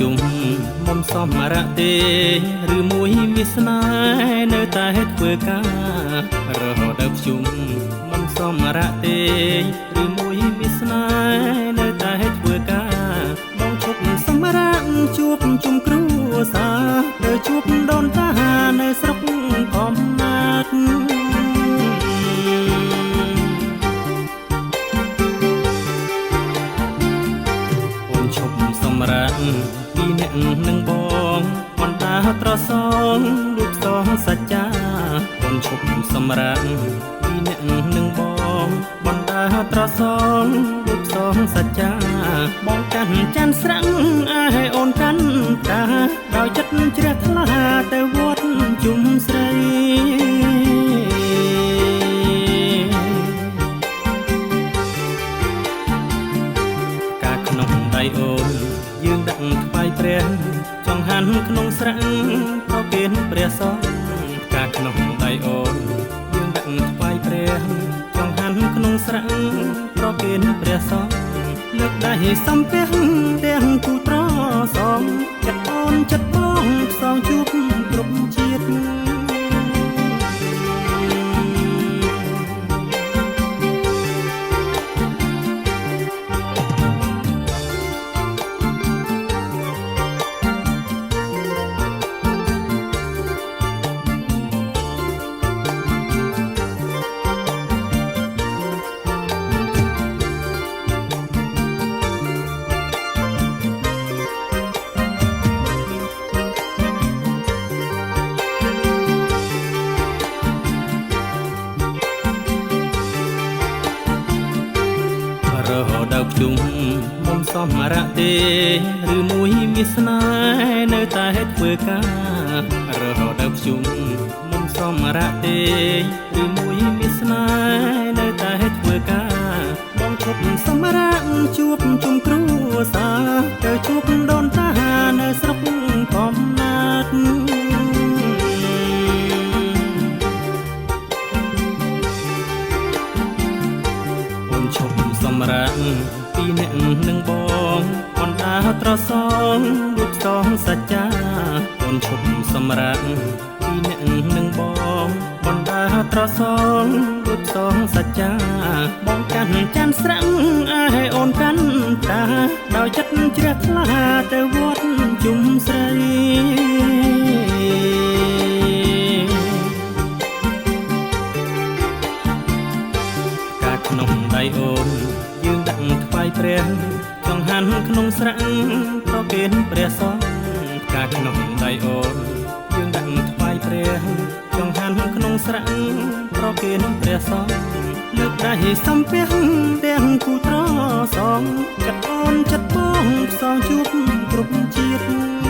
ជុំមុំសមរៈទេឬមួយវាសនានៅតែធ្វើការរហូតដល់ជុំមុំសមរៈទេឬមួយវាសនានៅតែធ្វើការបងឈប់សម្រាប់ជួបជុំគ្រួសារទៅជួបដូនតានៅស្រុកកំណាត់សម្រាប់ពីអ្នកនឹងបងបណ្ដាត្រសងរូបសងសច្ចាបងឈប់សម្រាប់ពីអ្នកនឹងបងបណ្ដាត្រសងរូបសងសច្ចាបងកាន់ចាន់ស្រាំងឲ្យអូនកាន់តាដោយចិត្តជ្រះថ្លាទៅវត្តជុំស្រីការក្នុងដៃអូនយើងដាក់ថ្វាយព្រះចង្ហាន់ក្នុងស្រាំងប្រគេនព្រះសង្ឃការក្នុងដៃអូនយើងដាក់ថ្វាយព្រះចង្ហាន់ក្នុងស្រាំងប្រគេនព្រះសង្ឃលើកដៃសំពះទាំងគូត្រសងចិត្តអូនចិត្តបងផ្សងជួបគ្រប់ជាតិរហូតដល់ជុំមុំសមរៈទេឬមួយវាសនានៅតែធ្វើការរហូតដល់ជុំមុំសមរៈទេឬមួយវាសនានៅតែធ្វើការបងឈប់សម្រាប់ជួបជុំគ្រួសារទៅជួបដូនតានៅស្រុកកំណាត់សម្រាប់ពីអ្នកនឹងបងបណ្ដាត្រសងរូបសងសច្ចាអូនឈប់សម្រាប់ពីអ្នកនឹងបងបណ្ដាត្រសងរូបសងសច្ចាបងកាន់ចាន់ស្រាំងឲ្យអូនកាន់តាដោយចិត្តជ្រះថ្លាទៅវត្តជុំស្រីក្នុងដៃអូនយើងដាក់ថ្វាយព្រះចង្ហាន់ក្នុងស្រាំងប្រគេនព្រះសង្ឃការក្នុងដៃអូនយើងដាក់ថ្វាយព្រះចង្ហាន់ក្នុងស្រាំងប្រគេនព្រះសង្ឃលើកដៃសំពះទាំងគូត្រសងចិត្តអូនចិត្តបងផ្សងជួបគ្រប់ជាតិ